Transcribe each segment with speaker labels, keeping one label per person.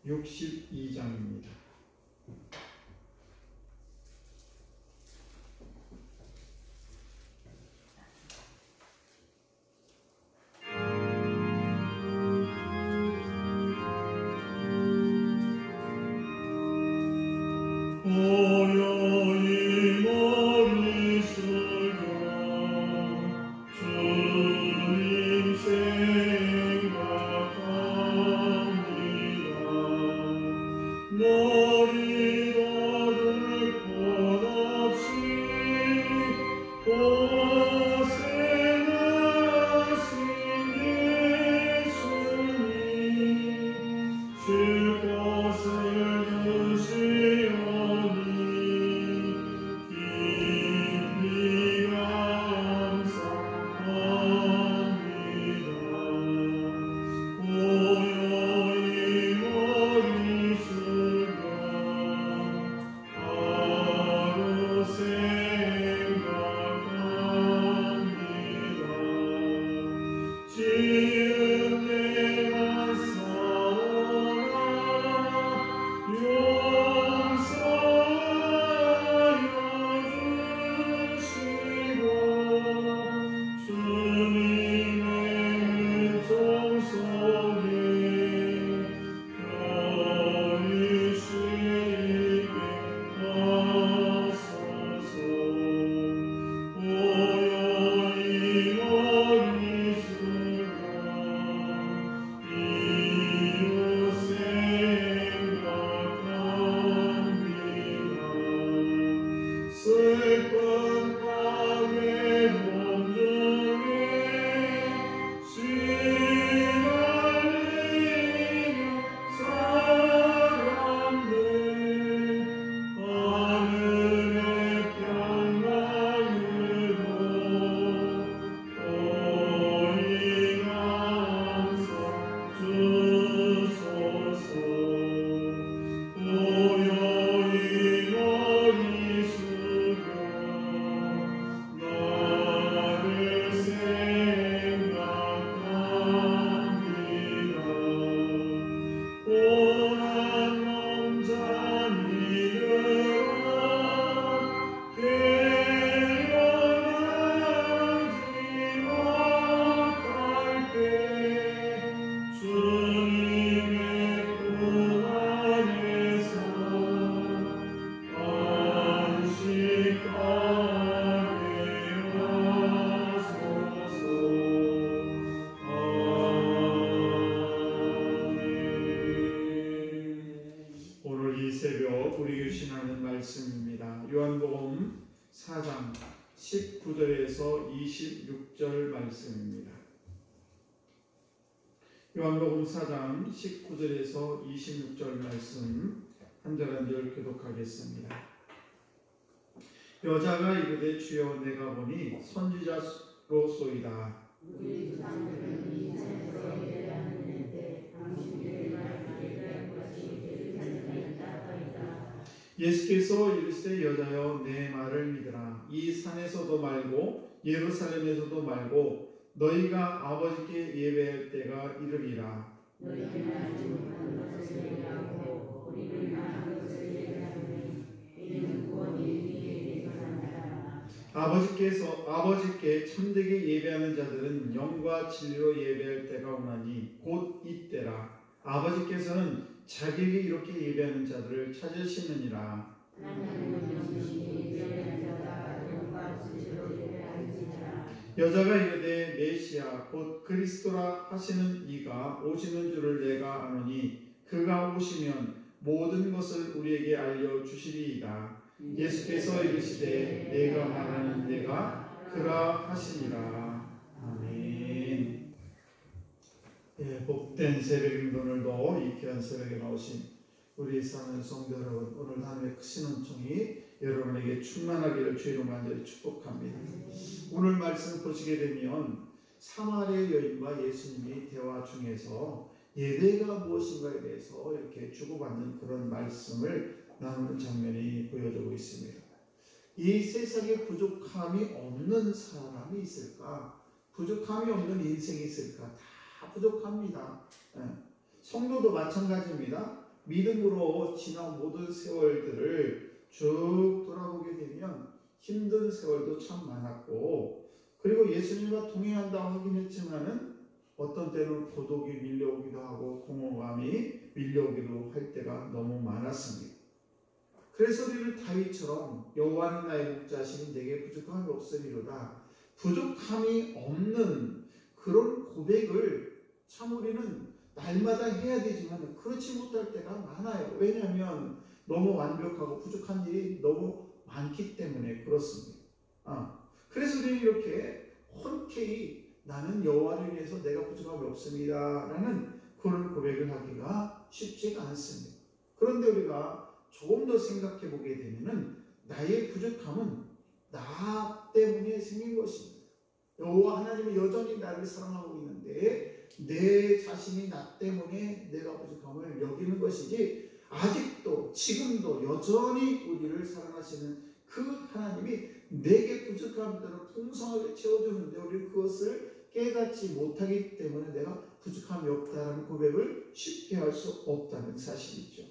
Speaker 1: 62장입니다. 우리 유신하는 말씀입니다. 요한복음 4장 19절에서 26절 말씀입니다. 요한복음 4장 19절에서 26절 말씀 한 절 한 절 교독하겠습니다. 여자가 이르되 주여 내가 보니 선지자로소이다.
Speaker 2: 우리 조상들은 이 산에서 예배하는데 당신들의 말씀에 대한 것이 예루살렘에 있다.
Speaker 1: 예수께서 이르시되 여자여 내 말을 믿으라. 이 산에서도 말고 예루살렘에서도 말고 너희가 아버지께 예배할 때가 이르리라.
Speaker 2: 너희는 알지 못하는 것을 예배하고 우리는 아는 것을 예배하노니 이는 구원이 이에 있느니라.
Speaker 1: 아버지께 참되게 예배하는 자들은 영과 진리로 예배할 때가 오나니 곧 이때라. 아버지께서는 자기에게 이렇게 예배하는 자들을 찾으시느니라.
Speaker 2: 하나님은 영이시니 예배하는 자가 영과 진리로 예배하는지라.
Speaker 1: 여자가 이르되 메시아 곧 그리스도라 하시는 이가 오시는 줄을 내가 아노니 그가 오시면 모든 것을 우리에게 알려주시리이다. 예수께서 이르시되 내가 말하는 내가 그라 하시니라. 아멘. 복된 새벽입니다. 오늘도 이 귀한 새벽에 나오신 우리 사는 성도 여러분, 오늘 하나님의 크신 은총이 여러분에게 충만하기를 주의로 간절히 축복합니다. 오늘 말씀 보시게 되면 사마리아 여인과 예수님이 대화 중에서 예배가 무엇인가에 대해서 이렇게 주고받는 그런 말씀을 나누는 장면이 보여지고 있습니다. 이 세상에 부족함이 없는 사람이 있을까? 부족함이 없는 인생이 있을까? 다 부족합니다. 성도도 마찬가지입니다. 믿음으로 지난 모든 세월들을 쭉 돌아보게 되면 힘든 세월도 참 많았고, 그리고 예수님과 동행한다고 하긴 했지만은 어떤 때는 고독이 밀려오기도 하고 공허감이 밀려오기도 할 때가 너무 많았습니다. 그래서 우리는 다윗처럼 여호와는 나의 목자시니 내게 부족함이 없으리로다, 부족함이 없는 그런 고백을 참 우리는 날마다 해야 되지만 그렇지 못할 때가 많아요. 왜냐하면 너무 완벽하고 부족한 일이 너무 많기 때문에 그렇습니다. 그래서 우리는 이렇게 흔쾌히 나는 여호와를 위해서 내가 부족함이 없습니다 라는 그런 고백을 하기가 쉽지가 않습니다. 그런데 우리가 조금 더 생각해 보게 되면은 나의 부족함은 나 때문에 생긴 것입니다. 여호와 하나님은 여전히 나를 사랑하고 있는데 내 자신이 나 때문에 내가 부족함을 여기는 것이지, 아직도 지금도 여전히 우리를 사랑하시는 그 하나님이 내게 부족함들을 풍성하게 채워주는데 우리는 그것을 깨닫지 못하기 때문에 내가 부족함이 없다는 고백을 쉽게 할 수 없다는 사실이죠.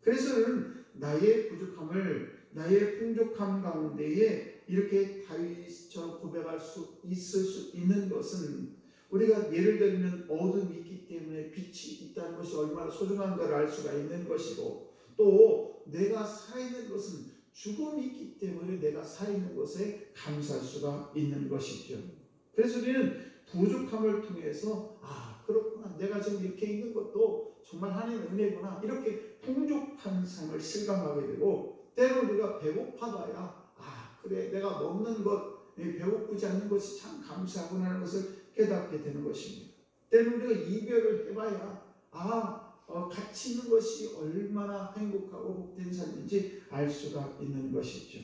Speaker 1: 그래서 우리는 나의 부족함을 나의 풍족함 가운데에 이렇게 다윗처럼 고백할 수 있을 수 있는 것은, 우리가 예를 들면 어둠이 있기 때문에 빛이 있다는 것이 얼마나 소중한가를 알 수가 있는 것이고, 또 내가 살아있는 것은 죽음이 있기 때문에 내가 살아있는 것에 감사할 수가 있는 것이죠. 그래서 우리는 부족함을 통해서 그렇구나, 내가 지금 이렇게 있는 것도 정말 하나님의 은혜구나, 이렇게 풍족한 삶을 실감하게 되고, 때로 우리가 배고파봐야 그래 내가 먹는 것, 배고프지 않는 것이 참 감사하구나 하는 것을 깨닫게 되는 것입니다. 때로 우리가 이별을 해봐야 같이 있는 것이 얼마나 행복하고 복된 삶인지 알 수가 있는 것이죠.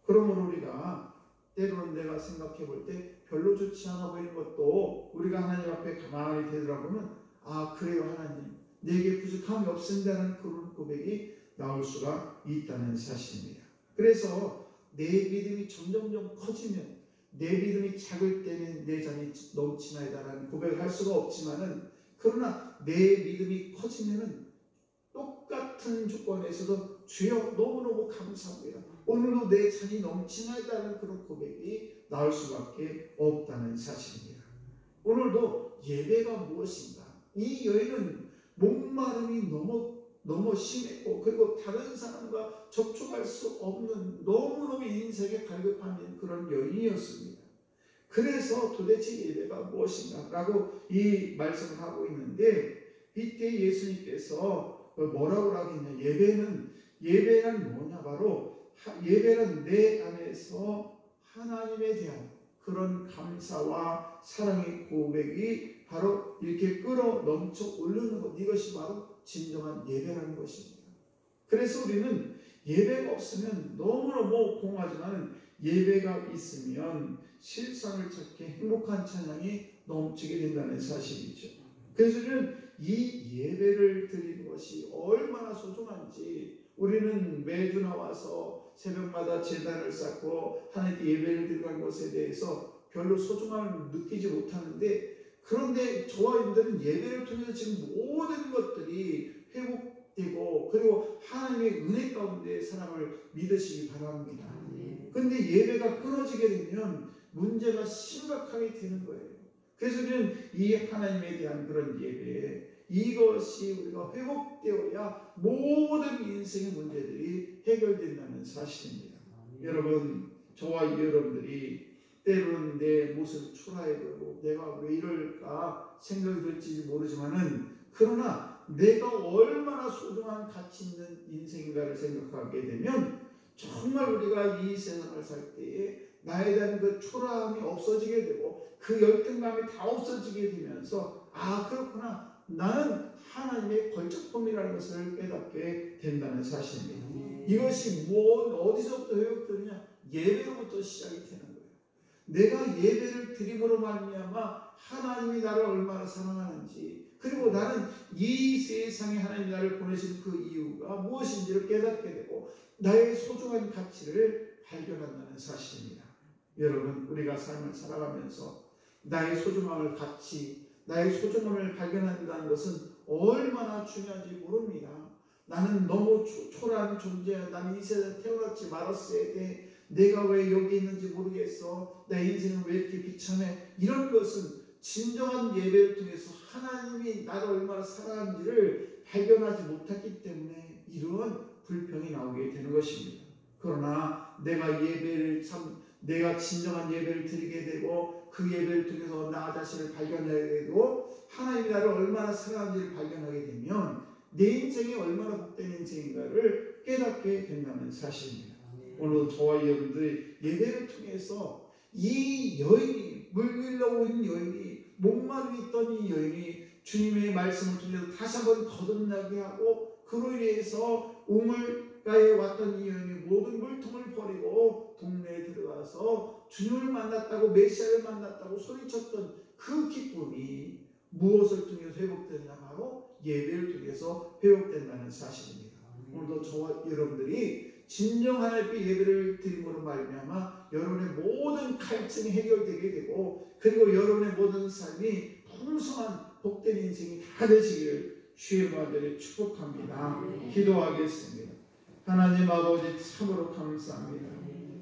Speaker 1: 그러므로 우리가 때로는 내가 생각해 볼 때 별로 좋지 않아 보이는 것도 우리가 하나님 앞에 가만히 되돌아보면 그래요 하나님, 내게 부족함이 없습니다라는 그런 고백이 나올 수가 있다는 사실입니다. 그래서 내 믿음이 점점점 커지면, 내 믿음이 작을 때는 내 잔이 넘치나이다라는 고백을 할 수가 없지만은, 그러나 내 믿음이 커지면은 똑같은 조건에서도 주여 너무너무 감사합니다, 오늘도 내 잔이 넘치나이다라는 그런 고백이 나올 수밖에 없다는 사실입니다. 오늘도 예배가 무엇인가? 이 여인은 목마름이 너무 심했고, 그리고 다른 사람과 접촉할 수 없는 너무너무 인생에 갈급한 그런 여인이었습니다. 그래서 도대체 예배가 무엇인가 라고 이 말씀을 하고 있는데, 이때 예수님께서 뭐라고 하겠냐, 예배는 뭐냐, 바로 예배는 내 안에서 하나님에 대한 그런 감사와 사랑의 고백이 바로 이렇게 끌어 넘쳐 오르는 것, 이것이 바로 진정한 예배라는 것입니다. 그래서 우리는 예배가 없으면 너무너무 공허하지만 예배가 있으면 실상을 찾게 행복한 찬양이 넘치게 된다는 사실이죠. 그래서 우리는 이 예배를 드리는 것이 얼마나 소중한지, 우리는 매주 나와서 새벽마다 제단을 쌓고 하나님께 예배를 드리는 것에 대해서 별로 소중함을 느끼지 못하는데, 그런데 저와 여러분들은 예배를 통해서 지금 모든 것들이 회복되고, 그리고 하나님의 은혜 가운데 사랑을 믿으시기 바랍니다. 그런데 예배가 끊어지게 되면 문제가 심각하게 되는 거예요. 그래서 우리는 이 하나님에 대한 그런 예배, 이것이 우리가 회복되어야 모든 인생의 문제들이 해결된다는 사실입니다. 여러분, 저와 여러분들이 때로는 내 모습이 초라해 보이고 내가 왜 이럴까 생각이 들지 모르지만은, 그러나 내가 얼마나 소중한 가치 있는 인생인가를 생각하게 되면 정말 우리가 이 세상을 살 때에 나에 대한 그 초라함이 없어지게 되고 그 열등감이 다 없어지게 되면서 그렇구나, 나는 하나님의 걸작품이라는 것을 깨닫게 된다는 사실입니다. 이것이 어디서부터 회복되느냐? 예배로부터 시작이 되는 거예요. 내가 예배를 드림으로 말미암아 하나님이 나를 얼마나 사랑하는지, 그리고 나는 이 세상에 하나님이 나를 보내신 그 이유가 무엇인지를 깨닫게 되고 나의 소중한 가치를 발견한다는 사실입니다. 여러분, 우리가 삶을 살아가면서 나의 소중함을 나의 소중함을 발견한다는 것은 얼마나 중요한지 모릅니다. 나는 너무 초라한 존재야. 나는 이 세상에 태어났지 말았어야 돼. 내가 왜 여기 있는지 모르겠어. 내 인생은 왜 이렇게 비참해. 이런 것은 진정한 예배를 통해서 하나님이 나를 얼마나 사랑하는지를 발견하지 못했기 때문에 이러한 불평이 나오게 되는 것입니다. 그러나 내가 진정한 예배를 드리게 되고 그 예배를 통해서 나 자신을 발견하게 되고 하나님이 나를 얼마나 사랑하는지를 발견하게 되면 내 인생이 얼마나 복된 인생인가를 깨닫게 된다는 사실입니다. 오늘 저와 여러분들이 예배를 통해서 이 여인이 물밀러 온 여인이 목마르고 있던 이 여인이 주님의 말씀을 통해서 다시 한번 거듭나게 하고 그로 인해서 우물가에 왔던 이 여인이 모든 물통을 버리고 동네에 들어가서 주님을 만났다고 메시아를 만났다고 소리쳤던 그 기쁨이 무엇을 통해서 회복되냐 바로 예배를 통해서 회복된다는 사실입니다. 오늘도 저와 여러분들이 진정 하나님께 예배를 드림으로 말미암아 여러분의 모든 갈증이 해결되게 되고 그리고 여러분의 모든 삶이 풍성한 복된 인생이 다 되시기를 주의 마음대로 축복합니다. 기도하겠습니다. 하나님 아버지 참으로 감사합니다.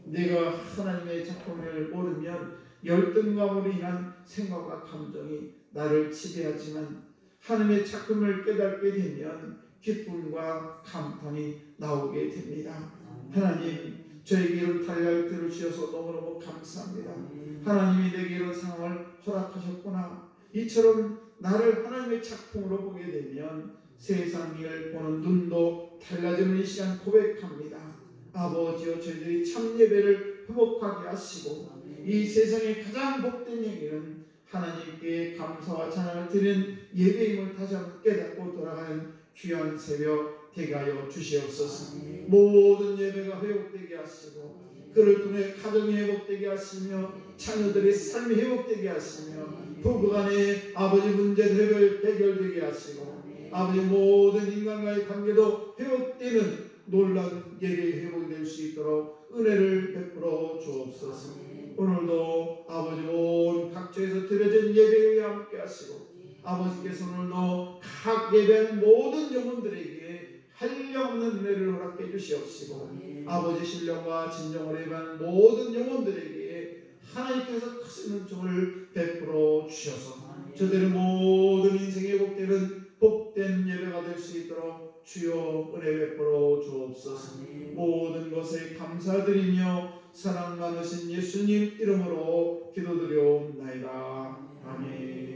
Speaker 1: 내가 하나님의 작품을 모르면 열등감으로 인한 생각과 감정이 나를 지배하지만 하나님의 작품을 깨닫게 되면 기쁨과 감탄이 나오게 됩니다. 하나님 저에게 이런 달걀 들으셔서 너무너무 감사합니다. 하나님이 내게 이런 상황을 허락하셨구나. 이처럼 나를 하나님의 작품으로 보게 되면 세상 일을 보는 눈도 달라지는 이 시간 고백합니다. 아버지여 저희들이 참 예배를 회복하게 하시고 이 세상의 가장 복된 얘기는 하나님께 감사와 찬양을 드리는 예배임을 다시 한번 깨닫고 돌아가는 귀한 새벽 되게 하여 주시옵소서. 모든 예배가 회복되게 하시고 그를 통해 가정이 회복되게 하시며 자녀들의 삶이 회복되게 하시며 부부간의 아버지 문제들 해결되게 하시고 아버지 모든 인간과의 관계도 회복되는 놀라운 예배의 회복이 될 수 있도록 은혜를 베풀어 주옵소서. 오늘도 아버지 온 각처에서 드려진 예배에 함께 하시고 아버지께서 오늘도 각 예배하는 모든 영혼들에게 한량없는 은혜를 허락해 주시옵시고 아버지 신령과 진정을 예배하는 모든 영혼들에게 하나님께서 크신 은총을 베풀어 주셔서 저들의 모든 인생에 회복되는 복된 예배가 될 수 있도록 주여 은혜 베풀어 주옵소서. 모든 것에 감사드리며 사랑 많으신 예수님 이름으로 기도드려옵나이다. 아멘.